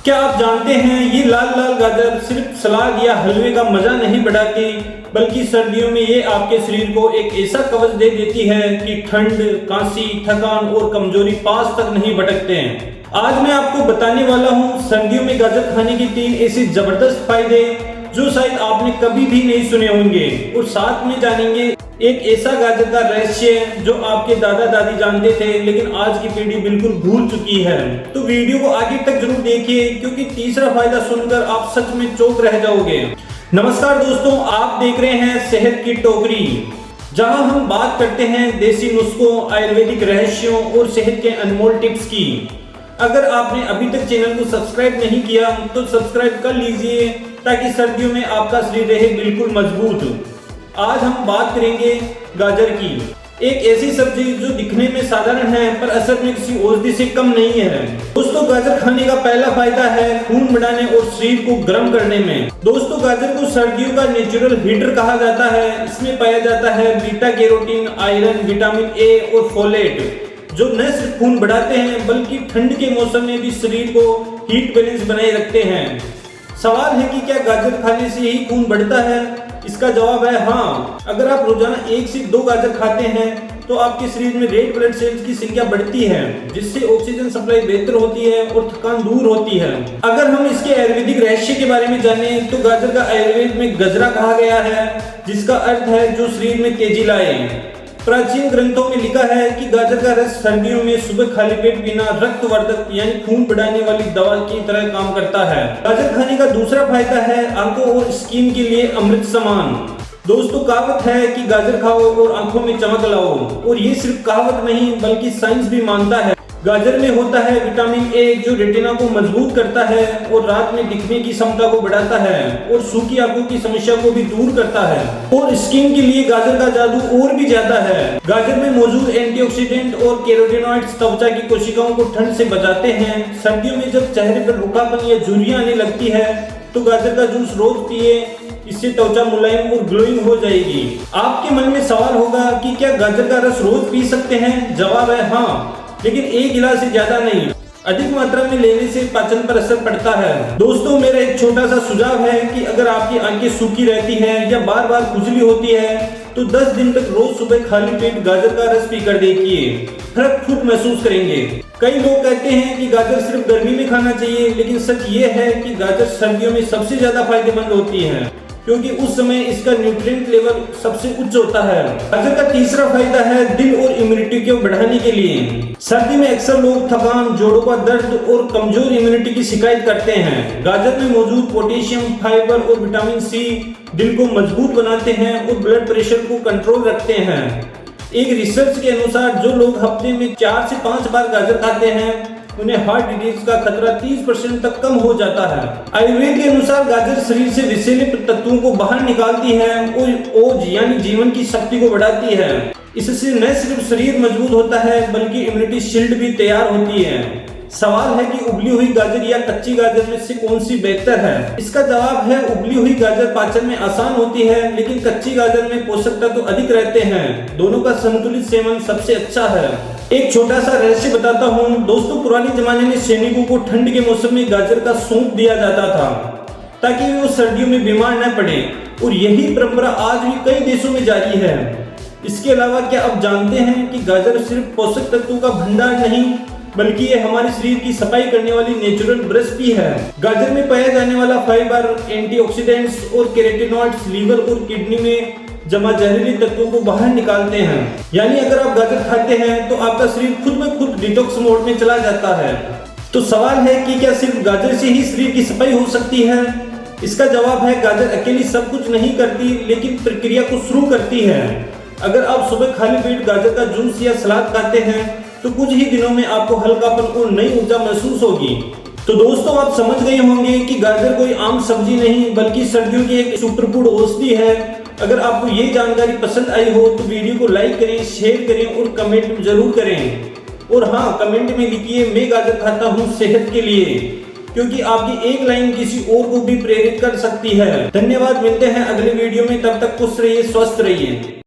क्या आप जानते हैं ये लाल लाल गाजर सिर्फ सलाद या हलवे का मजा नहीं बढ़ाती, बल्कि सर्दियों में ये आपके शरीर को एक ऐसा कवच दे देती है कि ठंड, कांसी, थकान और कमजोरी पास तक नहीं भटकते हैं। आज मैं आपको बताने वाला हूँ सर्दियों में गाजर खाने के 3 ऐसे जबरदस्त फायदे जो शायद आपने कभी भी नहीं सुने होंगे, और साथ में जानेंगे एक ऐसा गाजर का रहस्य जो आपके दादा दादी जानते थे लेकिन आज की पीढ़ी बिल्कुल भूल चुकी है। तो वीडियो को आगे तक जरूर देखिए, क्योंकि तीसरा फायदा सुनकर आप सच में चौंक रह जाओगे। नमस्कार दोस्तों, आप देख रहे हैं सेहत की टोकरी, जहां हम बात करते हैं देसी नुस्खों, आयुर्वेदिक रहस्यों और सेहत के अनमोल टिप्स की। अगर आपने अभी तक चैनल को सब्सक्राइब नहीं किया तो सब्सक्राइब कर लीजिए, ताकि सर्दियों में आपका शरीर रहे बिल्कुल मजबूत। आज हम बात करेंगे गाजर की, एक ऐसी सब्जी जो दिखने में साधारण है पर असल में किसी औषधि से कम नहीं है। दोस्तों, गाजर खाने का पहला फायदा है खून बढ़ाने और शरीर को गर्म करने में। दोस्तों, गाजर को सर्दियों का नेचुरल हीटर कहा जाता है। इसमें पाया जाता है beta carotene, iron, vitamin A और फोलेट, जो न सिर्फ खून बढ़ाते हैं बल्कि ठंड के मौसम में भी शरीर को हीट बैलेंस बनाए रखते हैं। सवाल है कि क्या गाजर खाने से ही खून बढ़ता है? इसका जवाब है हाँ। अगर आप रोजाना 1 से 2 गाजर खाते हैं तो आपके शरीर में रेड ब्लड सेल्स की संख्या बढ़ती है, जिससे ऑक्सीजन सप्लाई बेहतर होती है और थकान दूर होती है। अगर हम इसके आयुर्वेदिक रहस्य के बारे में जाने तो गाजर का आयुर्वेद में गजरा कहा गया है, जिसका अर्थ है जो शरीर में तेजी लाए। प्राचीन ग्रंथों में लिखा है कि गाजर का रस सर्दियों में सुबह खाली पेट पीना रक्तवर्धक यानी खून बढ़ाने वाली दवा की तरह काम करता है। गाजर खाने का दूसरा फायदा है आंखों और स्किन के लिए अमृत समान। दोस्तों, कहावत है कि गाजर खाओ और आंखों में चमक लाओ, और ये सिर्फ कहावत नहीं बल्कि साइंस भी मानता है। गाजर में होता है विटामिन ए, जो रेटिना को मजबूत करता है और रात में दिखने की क्षमता को बढ़ाता है और सूखी आंखों की समस्या को भी दूर करता है। और स्किन के लिए गाजर का जादू और भी ज्यादा है। गाजर में मौजूद एंटीऑक्सीडेंट और कैरोटीनॉइड्स त्वचा की कोशिकाओं को ठंड से बचाते हैं। सर्दियों में जब चेहरे पर रुखापन या झुर्रियां आने लगती है तो गाजर का जूस रोज पिए, इससे त्वचा मुलायम और ग्लोइंग हो जाएगी। आपके मन में सवाल होगा कि क्या गाजर का रस रोज पी सकते हैं? जवाब है हाँ, लेकिन 1 गिलास से ज्यादा नहीं। अधिक मात्रा में लेने से पाचन पर असर पड़ता है। दोस्तों, मेरा एक छोटा सा सुझाव है कि अगर आपकी आंखें सूखी रहती हैं या बार बार खुजली होती है तो 10 दिन तक रोज सुबह खाली पेट गाजर का रस पीकर देखिए, फर्क खुद महसूस करेंगे। कई लोग कहते हैं कि गाजर सिर्फ गर्मी में खाना चाहिए, लेकिन सच ये है कि गाजर सर्दियों में सबसे ज्यादा फायदेमंद होती है, क्योंकि उस समय इसका न्यूट्रिएंट लेवल सबसे उच्च होता है। गाजर का तीसरा फायदा है दिल और इम्यूनिटी को बढ़ाने के लिए। सर्दी में अक्सर लोग थकान, जोड़ों का दर्द और कमजोर इम्यूनिटी की शिकायत करते हैं। गाजर में मौजूद पोटेशियम, फाइबर और विटामिन सी दिल को मजबूत बनाते हैं और ब्लड प्रेशर को कंट्रोल रखते हैं। एक रिसर्च के अनुसार जो लोग हफ्ते में 4 से 5 बार गाजर खाते हैं उन्हें हार्ट डिजीज का खतरा 30% तक कम हो जाता है। आयुर्वेद के अनुसार गाजर शरीर से विषैले तत्वों को बाहर निकालती है और ओज यानी जीवन की शक्ति को बढ़ाती है। इससे न सिर्फ शरीर मजबूत होता है बल्कि इम्यूनिटी शील्ड भी तैयार होती है। सवाल है कि उबली हुई गाजर या कच्ची गाजर में से कौन सी बेहतर है? इसका जवाब है उबली हुई गाजर पाचन में आसान होती है, लेकिन कच्ची गाजर में पोषक तत्व अधिक रहते हैं। दोनों का संतुलित सेवन सबसे अच्छा है। एक छोटा सा रहस्य बताता हूँ दोस्तों, पुराने जमाने में सैनिकों को ठंड के मौसम में गाजर का सूप दिया जाता था ताकि वो सर्दियों में बीमार न पड़े, और यही परंपरा आज भी कई देशों में जारी है। इसके अलावा क्या आप जानते हैं कि गाजर सिर्फ पोषक तत्वों का भंडार नहीं बल्कि ये हमारे शरीर की सफाई करने वाली नेचुरल ब्रश भी है। गाजर में पाया जाने वाला फाइबर, एंटीऑक्सीडेंट्स और कैरोटीनॉइड्स लीवर और किडनी में जमा जहरीले तत्वों को बाहर निकालते हैं। यानी अगर आप गाजर खाते हैं तो आपका शरीर खुद में खुद डिटॉक्स मोड में चला जाता है। तो सवाल है कि क्या सिर्फ गाजर से ही शरीर की सफाई हो सकती है? इसका जवाब है गाजर अकेली सब कुछ नहीं करती, लेकिन प्रक्रिया को शुरू करती है। अगर आप सुबह खाली पेट गाजर का जूस या सलाद खाते हैं तो कुछ ही दिनों में आपको हल्कापन और नई ऊर्जा महसूस होगी। तो दोस्तों, आप समझ गए होंगे कि गाजर कोई आम सब्जी नहीं बल्कि सर्दियों की एक सुप्रफुड औषधि है। अगर आपको ये जानकारी पसंद आई हो तो वीडियो को लाइक करें, शेयर करें और कमेंट जरूर करें। और हाँ, कमेंट में लिखिए मैं गाजर खाता हूँ सेहत के लिए, क्योंकि आपकी एक लाइन किसी और को भी प्रेरित कर सकती है। धन्यवाद, मिलते हैं अगले वीडियो में, तब तक खुश रहिए, स्वस्थ रहिए।